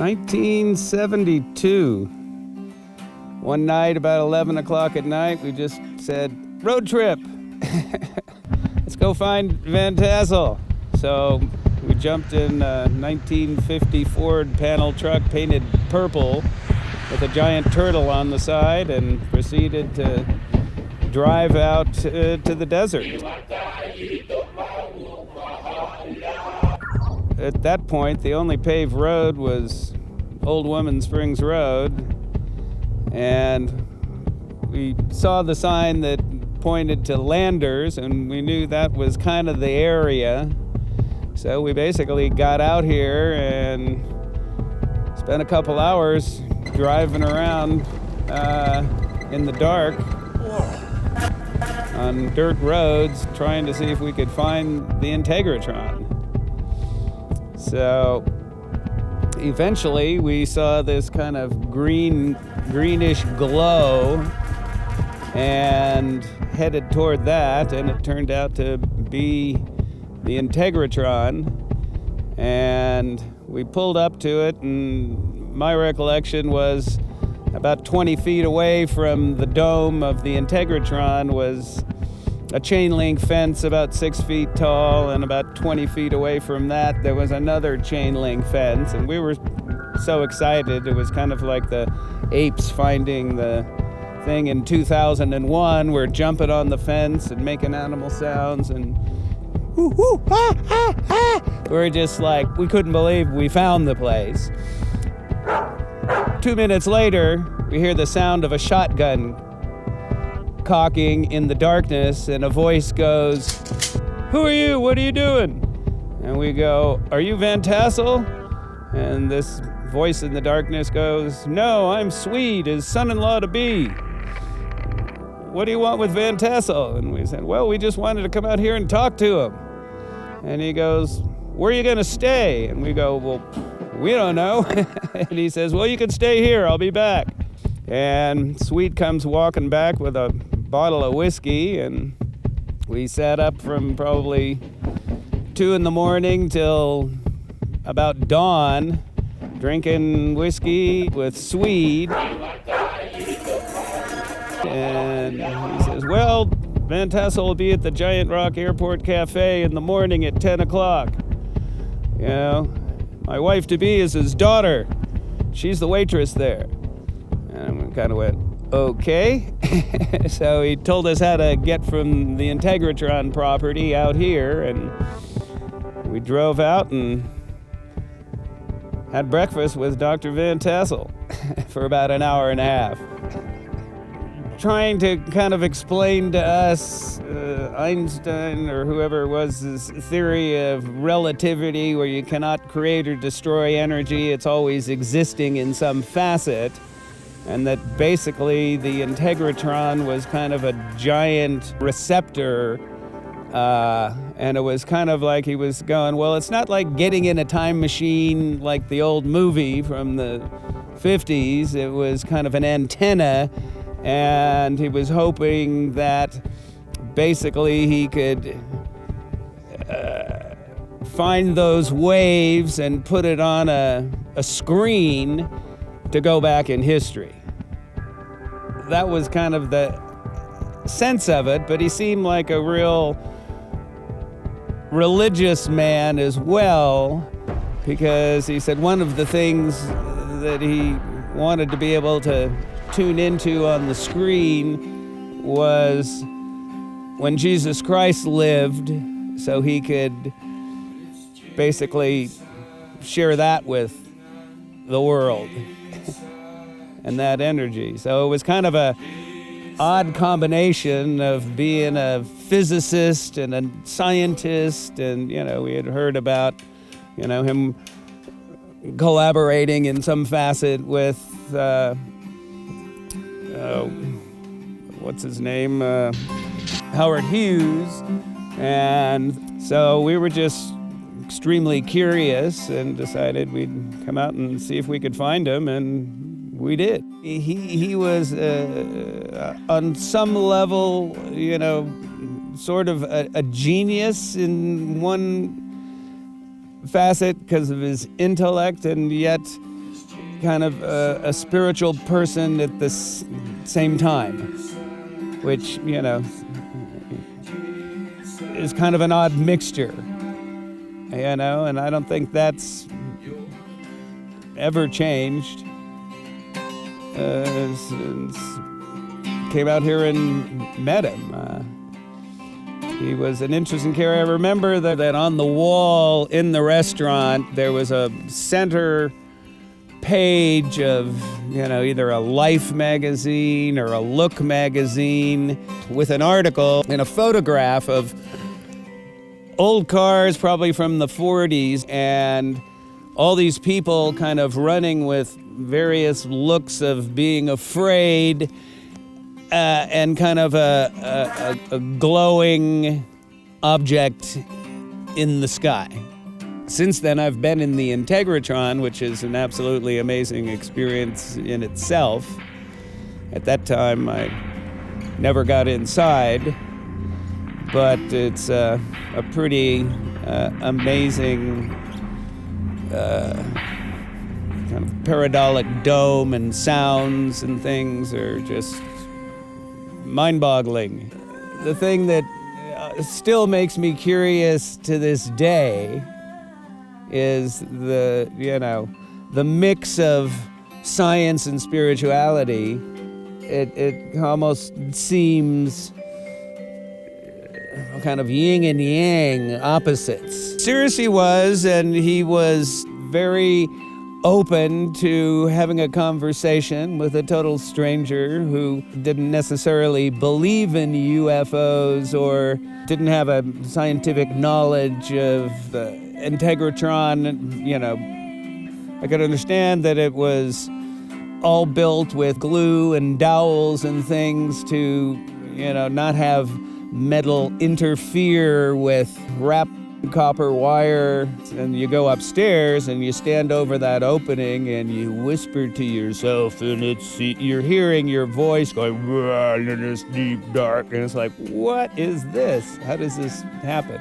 1972. One night, about 11 o'clock at night, we just said, road trip. Let's go find Van Tassel. So we jumped in a 1950 Ford panel truck painted purple with a giant turtle on the side and proceeded to drive out to the desert. At that point, the only paved road was Old Woman Springs Road, and we saw the sign that pointed to Landers, and we knew that was kind of the area. So we basically got out here and spent a couple hours driving around in the dark on dirt roads, trying to see if we could find the Integratron. So eventually we saw this kind of greenish glow and headed toward that, and it turned out to be the Integratron. And we pulled up to it, and my recollection was about 20 feet away from the dome of the Integratron was a chain link fence about 6 feet tall, and about 20 feet away from that there was another chain link fence, and we were so excited. It was kind of like the apes finding the thing in 2001. We're jumping on the fence and making animal sounds, and whoo, whoo, ah, ah, ah. We're just like, we couldn't believe we found the place. 2 minutes later, we hear the sound of a shotgun cocking in the darkness, and a voice goes, "Who are you? What are you doing?" And we go, "Are you Van Tassel?" And this voice in the darkness goes, "No, I'm Swede, his son-in-law-to-be. What do you want with Van Tassel?" And we said, "Well, we just wanted to come out here and talk to him." And he goes, "Where are you going to stay?" And we go, "Well, we don't know." And he says, "Well, you can stay here. I'll be back." And Swede comes walking back with a bottle of whiskey, and we sat up from probably 2 a.m. till about dawn, drinking whiskey with Swede. And he says, "Well, Van Tassel will be at the Giant Rock Airport Cafe in the morning at 10 o'clock. You know, my wife-to-be is his daughter. She's the waitress there." And we kind of went, okay. So he told us how to get from the Integratron property out here, and we drove out and had breakfast with Dr. Van Tassel for about an hour and a half, trying to kind of explain to us Einstein or whoever it was, this theory of relativity where you cannot create or destroy energy. It's always existing in some facet. And that basically the Integratron was kind of a giant receptor, and it was kind of like he was going, well, it's not like getting in a time machine like the old movie from the 50s. It was kind of an antenna, and he was hoping that basically he could find those waves and put it on a screen to go back in history. That was kind of the sense of it, but he seemed like a real religious man as well, because he said one of the things that he wanted to be able to tune into on the screen was when Jesus Christ lived, so he could basically share that with the world and that energy. So it was kind of a odd combination of being a physicist and a scientist, and we had heard about him collaborating in some facet with what's his name, Howard Hughes. And so we were just extremely curious and decided we'd come out and see if we could find him, and we did. He was on some level, sort of a genius in one facet because of his intellect, and yet kind of a spiritual person at the same time, which, is kind of an odd mixture, and I don't think that's ever changed. Since came out here and met him. He was an interesting character. I remember that on the wall in the restaurant there was a center page of, either a Life magazine or a Look magazine with an article and a photograph of old cars, probably from the 40s, and all these people kind of running with various looks of being afraid, and kind of a glowing object in the sky. Since then, I've been in the Integratron, which is an absolutely amazing experience in itself. At that time, I never got inside, but it's a pretty amazing kind of paradolic dome, and sounds and things are just mind-boggling. The thing that still makes me curious to this day is the mix of science and spirituality. It almost seems kind of yin and yang opposites. Seriously was, and he was very open to having a conversation with a total stranger who didn't necessarily believe in UFOs or didn't have a scientific knowledge of the Integratron. I could understand that it was all built with glue and dowels and things to, not have metal interfere with wrapped copper wire. And you go upstairs and you stand over that opening and you whisper to yourself, and you're hearing your voice going in this deep dark, and it's like, what is this? How does this happen?